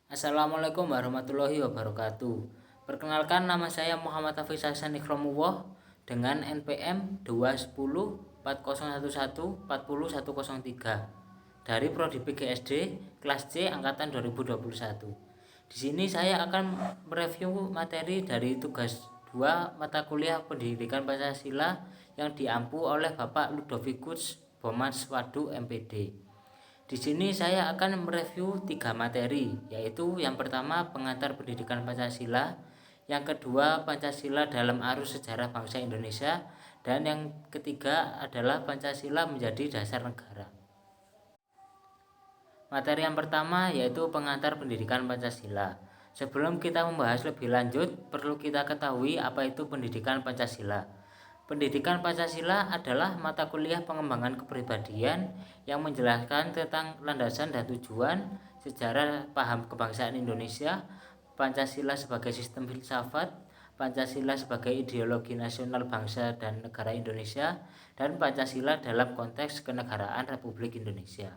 Assalamualaikum warahmatullahi wabarakatuh. Perkenalkan, nama saya Muhammad Hafiz Hasan Ikramullah dengan NPM 2104011400103 dari Prodi PGSD kelas C angkatan 2021. Di sini saya akan mereview materi dari tugas 2 mata kuliah Pendidikan Pancasila yang diampu oleh Bapak Ludovicus Bomanswadu MPD. Di sini saya akan mereview 3 materi, yaitu yang pertama pengantar pendidikan Pancasila, yang kedua Pancasila dalam arus sejarah bangsa Indonesia, dan yang ketiga adalah Pancasila menjadi dasar negara. Materi yang pertama yaitu pengantar pendidikan Pancasila. Sebelum kita membahas lebih lanjut, perlu kita ketahui apa itu pendidikan Pancasila. Pendidikan Pancasila adalah mata kuliah pengembangan kepribadian yang menjelaskan tentang landasan dan tujuan, sejarah paham kebangsaan Indonesia, Pancasila sebagai sistem filsafat, Pancasila sebagai ideologi nasional bangsa dan negara Indonesia, dan Pancasila dalam konteks kenegaraan Republik Indonesia.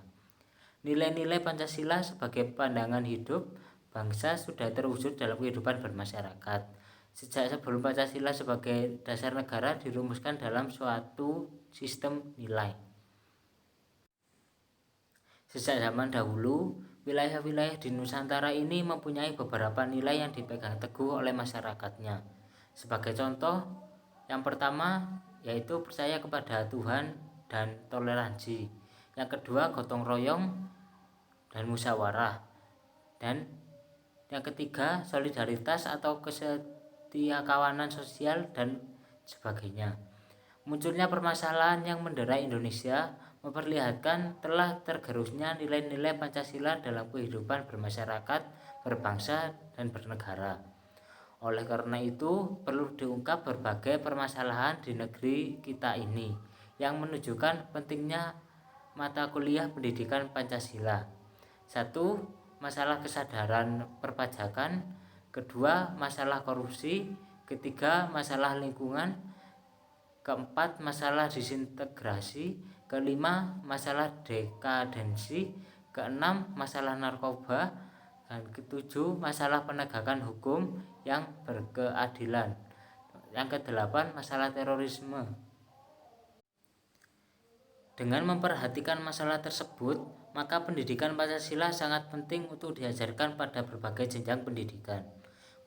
Nilai-nilai Pancasila sebagai pandangan hidup bangsa sudah terwujud dalam kehidupan bermasyarakat. Sejak sebelum Pancasila sebagai dasar negara dirumuskan dalam suatu sistem nilai. Sejak zaman dahulu, wilayah-wilayah di Nusantara ini mempunyai beberapa nilai yang dipegang teguh oleh masyarakatnya. Sebagai contoh, yang pertama yaitu percaya kepada Tuhan dan toleransi. Yang kedua, gotong royong dan musyawarah. Dan yang ketiga, solidaritas atau kawanan sosial dan sebagainya. Munculnya permasalahan yang mendera Indonesia memperlihatkan telah tergerusnya nilai-nilai Pancasila dalam kehidupan bermasyarakat, berbangsa, dan bernegara. Oleh karena itu, perlu diungkap berbagai permasalahan di negeri kita ini yang menunjukkan pentingnya mata kuliah pendidikan Pancasila. 1. Masalah kesadaran perpajakan. Kedua, masalah korupsi. Ketiga, masalah lingkungan. Keempat, masalah disintegrasi. Kelima, masalah dekadensi. Keenam, masalah narkoba. Dan ketujuh, masalah penegakan hukum yang berkeadilan. Yang kedelapan, masalah terorisme. Dengan memperhatikan masalah tersebut, maka pendidikan Pancasila sangat penting untuk diajarkan pada berbagai jenjang pendidikan,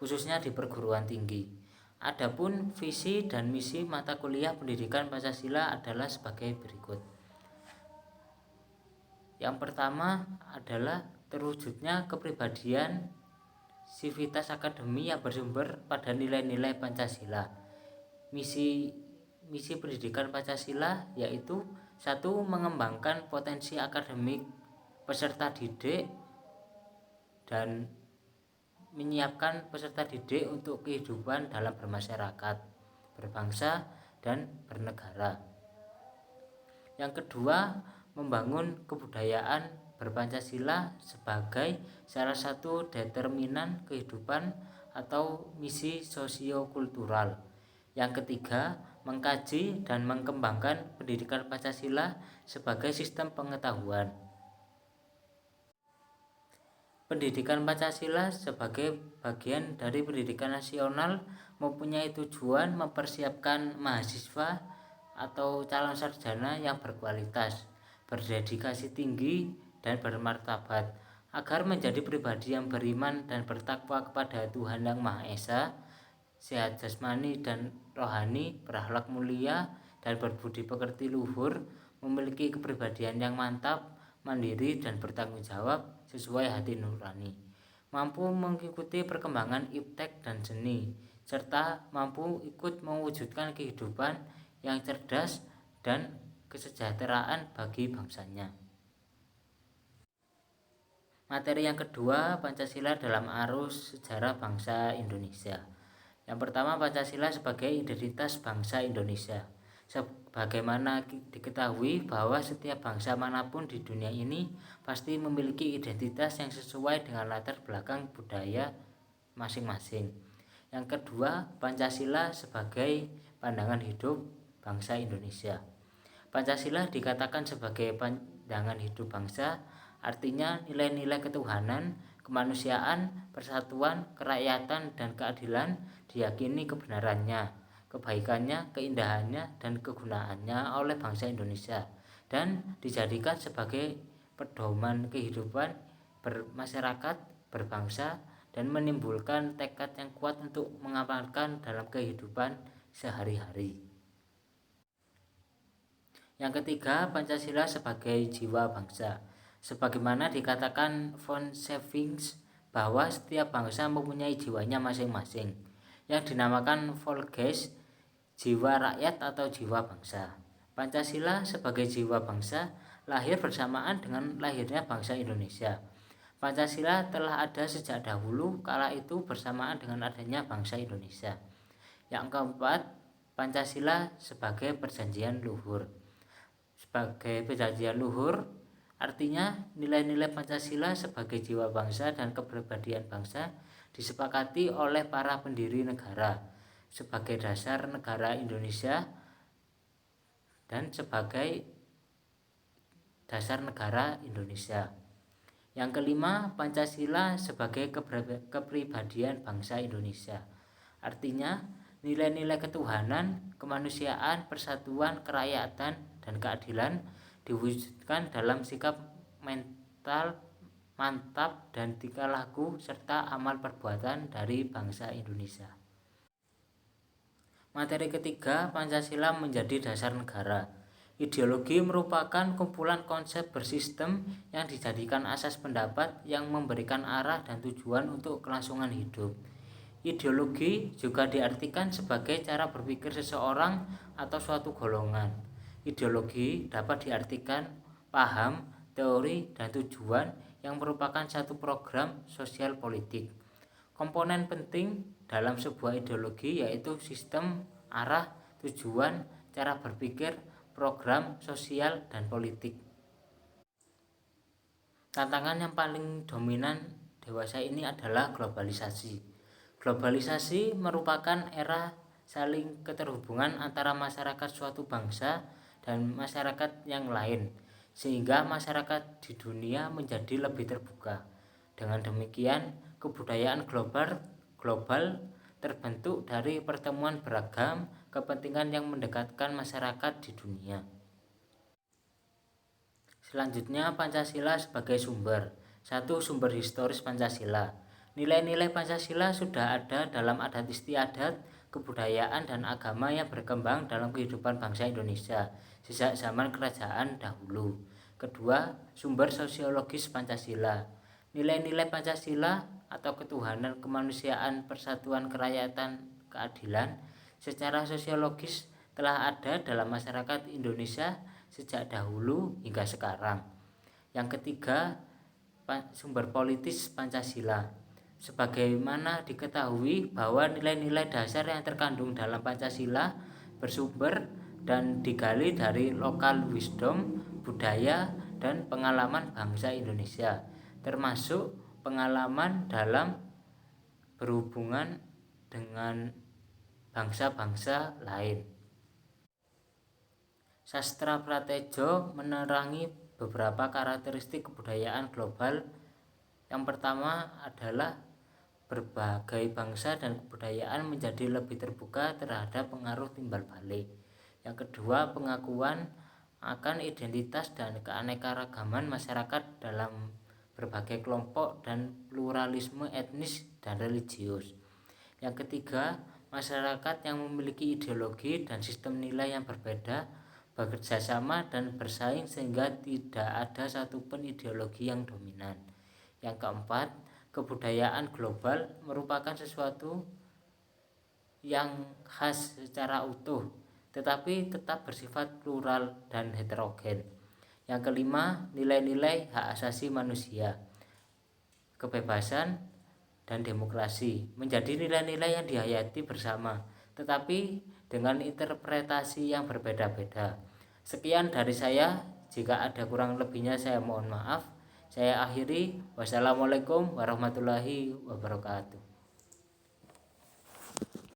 khususnya di perguruan tinggi. Adapun visi dan misi mata kuliah pendidikan Pancasila adalah sebagai berikut. Yang pertama adalah terwujudnya kepribadian sivitas akademi yang bersumber pada nilai-nilai Pancasila. Misi pendidikan Pancasila yaitu 1. Mengembangkan potensi akademik peserta didik dan menyiapkan peserta didik untuk kehidupan dalam bermasyarakat, berbangsa, dan bernegara. Yang kedua, membangun kebudayaan berpancasila sebagai salah satu determinan kehidupan atau misi sosiokultural. Yang ketiga, mengkaji dan mengembangkan pendidikan Pancasila sebagai sistem pengetahuan. Pendidikan Pancasila sebagai bagian dari pendidikan nasional mempunyai tujuan mempersiapkan mahasiswa atau calon sarjana yang berkualitas, berdedikasi tinggi, dan bermartabat agar menjadi pribadi yang beriman dan bertakwa kepada Tuhan Yang Maha Esa, sehat jasmani dan rohani, berakhlak mulia, dan berbudi pekerti luhur, memiliki kepribadian yang mantap, mandiri, dan bertanggung jawab sesuai hati nurani, mampu mengikuti perkembangan iptek dan seni, serta mampu ikut mewujudkan kehidupan yang cerdas dan kesejahteraan bagi bangsanya. Materi yang kedua, Pancasila dalam arus sejarah bangsa Indonesia. Yang pertama, Pancasila sebagai identitas bangsa Indonesia. Sebagaimana diketahui bahwa setiap bangsa manapun di dunia ini pasti memiliki identitas yang sesuai dengan latar belakang budaya masing-masing. Yang kedua, Pancasila sebagai pandangan hidup bangsa Indonesia. Pancasila dikatakan sebagai pandangan hidup bangsa, artinya nilai-nilai ketuhanan, kemanusiaan, persatuan, kerakyatan, dan keadilan diyakini kebenarannya, kebaikannya, keindahannya, dan kegunaannya oleh bangsa Indonesia dan dijadikan sebagai pedoman kehidupan bermasyarakat, berbangsa, dan menimbulkan tekad yang kuat untuk mengamalkan dalam kehidupan sehari-hari. Yang ketiga, Pancasila sebagai jiwa bangsa. Sebagaimana dikatakan von Savings bahwa setiap bangsa mempunyai jiwanya masing-masing, yang dinamakan Volksgeist, jiwa rakyat atau jiwa bangsa. Pancasila sebagai jiwa bangsa lahir bersamaan dengan lahirnya bangsa Indonesia. Pancasila telah ada sejak dahulu kala itu bersamaan dengan adanya bangsa Indonesia. Yang keempat, Pancasila sebagai perjanjian luhur. Sebagai perjanjian luhur artinya nilai-nilai Pancasila sebagai jiwa bangsa dan kepribadian bangsa disepakati oleh para pendiri negara sebagai dasar negara Indonesia dan sebagai dasar negara Indonesia. Yang kelima, Pancasila sebagai kepribadian bangsa Indonesia. Artinya, nilai-nilai ketuhanan, kemanusiaan, persatuan, kerakyatan, dan keadilan diwujudkan dalam sikap mental mantap dan tingkah laku serta amal perbuatan dari bangsa Indonesia. Materi ketiga, Pancasila menjadi dasar negara. Ideologi merupakan kumpulan konsep bersistem yang dijadikan asas pendapat yang memberikan arah dan tujuan untuk kelangsungan hidup. Ideologi juga diartikan sebagai cara berpikir seseorang atau suatu golongan. Ideologi dapat diartikan paham, teori, dan tujuan yang merupakan satu program sosial politik. Komponen penting dalam sebuah ideologi yaitu sistem, arah, tujuan, cara berpikir, program sosial, dan politik. Tantangan yang paling dominan dewasa ini adalah globalisasi. Globalisasi merupakan era saling keterhubungan antara masyarakat suatu bangsa dan masyarakat yang lain, sehingga masyarakat di dunia menjadi lebih terbuka. Dengan demikian, kebudayaan global terbentuk dari pertemuan beragam kepentingan yang mendekatkan masyarakat di dunia. Selanjutnya, Pancasila sebagai sumber. 1. Sumber historis Pancasila. Nilai-nilai Pancasila sudah ada dalam adat istiadat, kebudayaan, dan agama yang berkembang dalam kehidupan bangsa Indonesia sejak zaman kerajaan dahulu. Kedua, sumber sosiologis Pancasila. Nilai-nilai Pancasila atau ketuhanan, kemanusiaan, persatuan, kerakyatan, keadilan secara sosiologis telah ada dalam masyarakat Indonesia sejak dahulu hingga sekarang. Yang ketiga, sumber politis Pancasila. Sebagaimana diketahui bahwa nilai-nilai dasar yang terkandung dalam Pancasila bersumber dan digali dari lokal wisdom, budaya, dan pengalaman bangsa Indonesia, termasuk pengalaman dalam berhubungan dengan bangsa-bangsa lain. Sastra Pratejo menerangi beberapa karakteristik kebudayaan global. Yang pertama adalah berbagai bangsa dan kebudayaan menjadi lebih terbuka terhadap pengaruh timbal balik. Yang kedua, pengakuan akan identitas dan keanekaragaman masyarakat dalam berbagai kelompok dan pluralisme etnis dan religius. Yang ketiga, masyarakat yang memiliki ideologi dan sistem nilai yang berbeda bekerja sama dan bersaing sehingga tidak ada satupun ideologi yang dominan. Yang keempat, kebudayaan global merupakan sesuatu yang khas secara utuh, tetapi tetap bersifat plural dan heterogen. Yang kelima, nilai-nilai hak asasi manusia, kebebasan, dan demokrasi menjadi nilai-nilai yang dihayati bersama, tetapi dengan interpretasi yang berbeda-beda. Sekian dari saya, jika ada kurang lebihnya saya mohon maaf. Saya akhiri, wassalamualaikum warahmatullahi wabarakatuh.